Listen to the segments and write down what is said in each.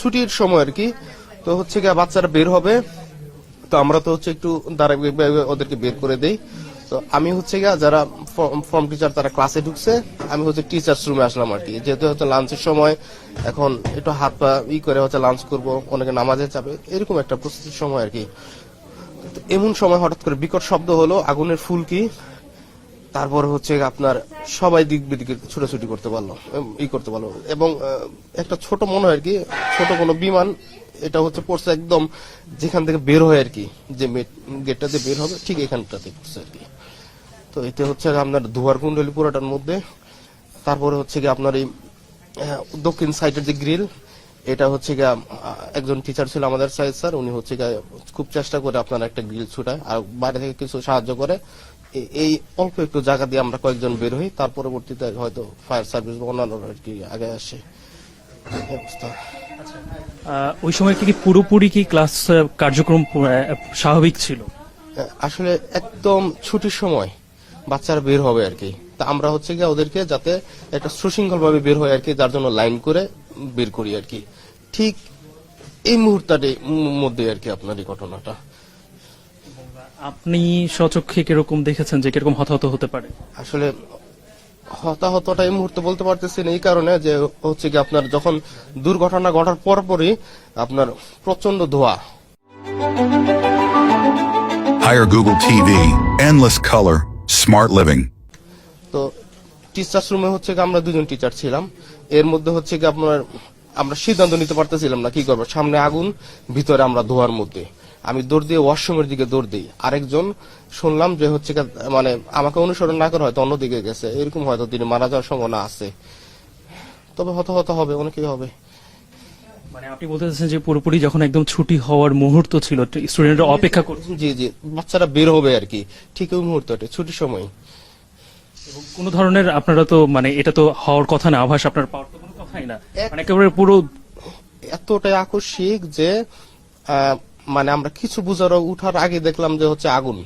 ছুটির সময় আর কি। তো হচ্ছে গিয়ে বাচ্চারা বের হবে, তো আমরা তো হচ্ছে একটু ওদেরকে বের করে দেই। তো আমি হচ্ছে গিয়ে যারা ফর্ম টিচার তারা ক্লাসে ঢুকছে, আমি হচ্ছে টিচার্স রুমে আসলাম আর কি। যেহেতু হচ্ছে লাঞ্চের সময়, এখন একটু হাত পা করে হচ্ছে লাঞ্চ করব, অনেকে নামাজে যাবে, এরকম একটা প্রস্তুতির সময় আর কি। এমন সময় হঠাৎ করে বিকট শব্দ হলো, আগুনের ফুলকি। তারপর হচ্ছে আপনার সবাই দিক বিদিকে ছুটাছুটি করতে পারলো, এবং একটা ছোট মনে হয় আর কি, ছোট কোনো বিমান, এটা হচ্ছে পড়ছে একদম যেখান থেকে বের হয় আর কি, যে গেটটাতে বের হবে ঠিক এখানটাতে পড়ছে আর কি। তো এতে হচ্ছে আপনার ধোয়ার কুণ্ডলী পুরোটার মধ্যে। তারপরে হচ্ছে কি আপনার এই দক্ষিণ সাইডের যে গ্রিল, এটা হচ্ছে গিয়ে একজন টিচার ছিল আমাদের সাইড স্যার, উনি হচ্ছে গিয়ে খুব চেষ্টা করে আপনার একটা গ্রিল ছুটায়, আর বাইরে থেকে কিছু সাহায্য করে। এই অল্প একটু জায়গা দিয়ে আমরা কয়েকজন বের হই, তার পরবর্তীতে হয়তো ফায়ার সার্ভিস বা অন্যান্য আর কি আগে আসে। ওই সময় কি পুরোপুরি কি ক্লাস কার্যক্রম স্বাভাবিক ছিল? আসলে একদম ছুটির সময় বাচ্চারা বের হবে আর কি। তা আমরা হচ্ছে গিয়ে ওদেরকে যাতে একটা সুশৃঙ্খল ভাবে বের হয় আর কি, যার জন্য লাইন করে বের করি আর কি। ঠিক এই মুহূর্তের মধ্যে আর কি আপনার এই ঘটনাটা। আপনি স্বচক্ষে কিরকম দেখেছেন যে কিরকম হতাহত হতে পারে? আসলে হতাহতটা এই মুহূর্তে বলতে পারতেছি না, এই কারণে যে হচ্ছে কি আপনার যখন দুর্ঘটনা ঘটার পরপরই আপনার প্রচন্ড ধোঁয়া। Hire Google TV, endless color, smart living. তো টিচার্স রুমে হচ্ছে কি আমরা দুজন টিচার ছিলাম, এর মধ্যে হচ্ছে কি আপনার আমরা সিদ্ধান্ত নিতে পারতেছিলাম না কি করবো। সামনে আগুন, ভিতরে আমরা ধোয়ার মধ্যে। আমি দৌড় দিয়ে ওয়াশরুমের দিকে দৌড় দিই, আরেকজন শুনলাম যে হচ্ছে মানে আমাকে অনুসরণ না করে হয়তো অন্যদিকে গেছে, এরকম হয়তো তিনি মারা যাওয়ার সম্ভাবনা আছে। তবে হতাহত হবে, অনেকেই হবে। মানে আপনি বলতে চাচ্ছেন যে পুরোপুরি যখন একদম ছুটি হওয়ার মুহূর্ত ছিল, স্টুডেন্টরা অপেক্ষা করছে। জি জি, বাচ্চারা বের হবে আর কি, ঠিক ওই মুহূর্তটা ছুটির সময়। কোন ধরনের আপনারা তো মানে এটা তো হওয়ার কথা না, আভাস আপনার পাওয়ার তো কোনো কথাই না, মানে একেবারে পুরো এতটাই আকস্মিক যে মানে আমরা কিছু উঠার আগে দেখলাম যে হচ্ছে আগুন,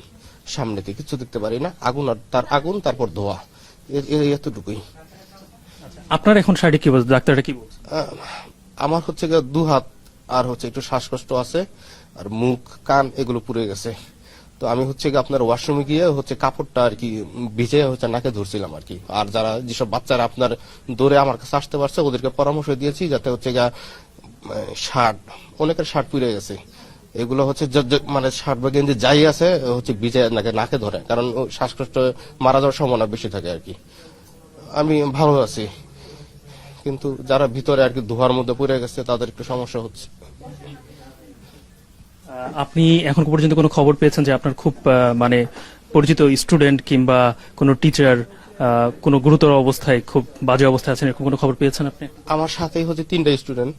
সামনেতে কিছু দেখতে পারি না, আগুন আর তার আগুন, তারপর ধোয়া, এতটুকুই। আপনার এখন শারীরিক কি অবস্থা, ডাক্তাররা কি বলছে? আমার হচ্ছে দু হাত আর হচ্ছে একটু শ্বাসকষ্ট আছে, আর মুখ কান এগুলো পুড়ে গেছে। তো আমি হচ্ছে আপনার ওয়াশরুমে গিয়ে হচ্ছে কাপড়টা আর কি ভিজে হচ্ছে নাকে ধরছিলাম আর কি। আর যারা যেসব বাচ্চারা আপনার দৌড়ে আমার কাছে আসতে পারছে ওদেরকে পরামর্শ দিয়েছি যাতে হচ্ছে শার্ট, অনেকের শার্ট পুড়ে গেছে, এগুলো হচ্ছে মানে শার্ট বা গেঞ্জি যাই আছে হচ্ছে ভিজে নাকে ধরে, কারণ শ্বাসকষ্ট মারা যাওয়ার সম্ভাবনা বেশি থাকে আর কি। আমি ভালো আছি, কিন্তু যারা ভিতরে আর কি ধোয়ার মধ্যে পড়ে গেছে তাদের একটু সমস্যা হচ্ছে। আপনি এখন পর্যন্ত কোনো খবর পেয়েছেন যে আপনার খুব মানে পরিচিত স্টুডেন্ট কিংবা কোনো টিচার কোনো গুরুতর অবস্থায়, খুব বাজে অবস্থায় আছেন, এরকম কোনো খবর পেয়েছেন আপনি? আমার সাথেই হচ্ছে 3টা স্টুডেন্ট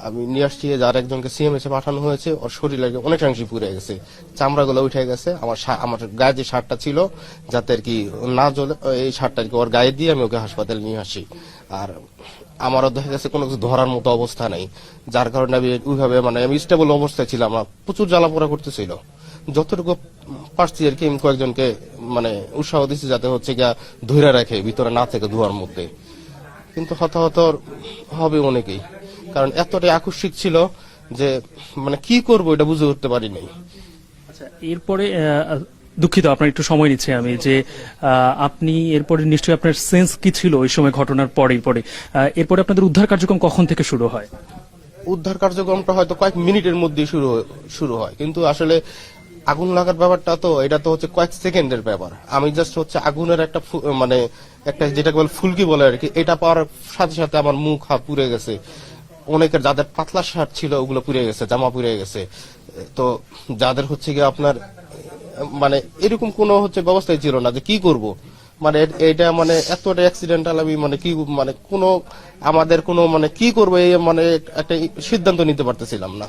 আমি নিয়ে আসছি, যার একজনকে সিএমএস এ পাঠানো হয়েছে, ওর শরীর অনেকাংশে পুড়ে গেছে, চামড়াগুলো উঠে গেছে। আমার গায়ে যে শার্টটা ছিল যাতে আর কি না জ্বলে, এই শার্টটা আর কি ওর গায়ে দিয়ে আমি ওকে হাসপাতালে নিয়ে আসি। আর আমারও দেখা গেছে কোনো কিছু ধরার মতো অবস্থা নেই, যার কারণে আমি ওইভাবে মানে আমি স্টেবল অবস্থায় ছিলাম না, প্রচুর জ্বালাপোড়া করতেছিল। যতটুকু পারছি আর কি আমি কয়েকজনকে মানে উৎসাহ দিচ্ছি যাতে হচ্ছে গিয়া ধরে রাখে ভিতরে না থেকে ধোয়ার মধ্যে। কিন্তু হতাহত হবে অনেকেই, কারণ এতটাই আকস্মিক ছিল যে মানে কি করবো এটা বুঝে উঠতে পারি নাই। আচ্ছা, এরপরে দুঃখিত আপনার একটু সময় নিচ্ছে আমি, যে আপনি এরপরে নিশ্চয়ই আপনার সেন্স কি ছিল ওই সময় ঘটনার পরে এরপরে আপনাদের উদ্ধার কার্যক্রম কখন থেকে শুরু হয়? উদ্ধার কার্যক্রমটা হয়তো কয়েক মিনিটের মধ্যে শুরু হয়, কিন্তু আসলে আগুন লাগার ব্যাপারটা তো এটা তো হচ্ছে কয়েক সেকেন্ডের ব্যাপার। আমি জাস্ট হচ্ছে আগুনের একটা মানে একটা যেটা বলে ফুলকি বলে আর কি, এটা পাওয়ার সাথে সাথে আমার মুখ হাত পুড়ে গেছে। অনেকের যাদের পাতলা শার্ট ছিল ওগুলো পুড়ে গেছে, জামা পুড়ে গেছে। তো যাদের হচ্ছে গিয়ে আপনার মানে এরকম কোনো হচ্ছে ব্যবস্থাই ছিল না যে কি করব, মানে এটা মানে এতটা অ্যাক্সিডেন্টাল, আমি মানে কি মানে কোনো আমাদের কোনো মানে কি করবো এই মানে একটা সিদ্ধান্ত নিতে পারতেছিলাম না।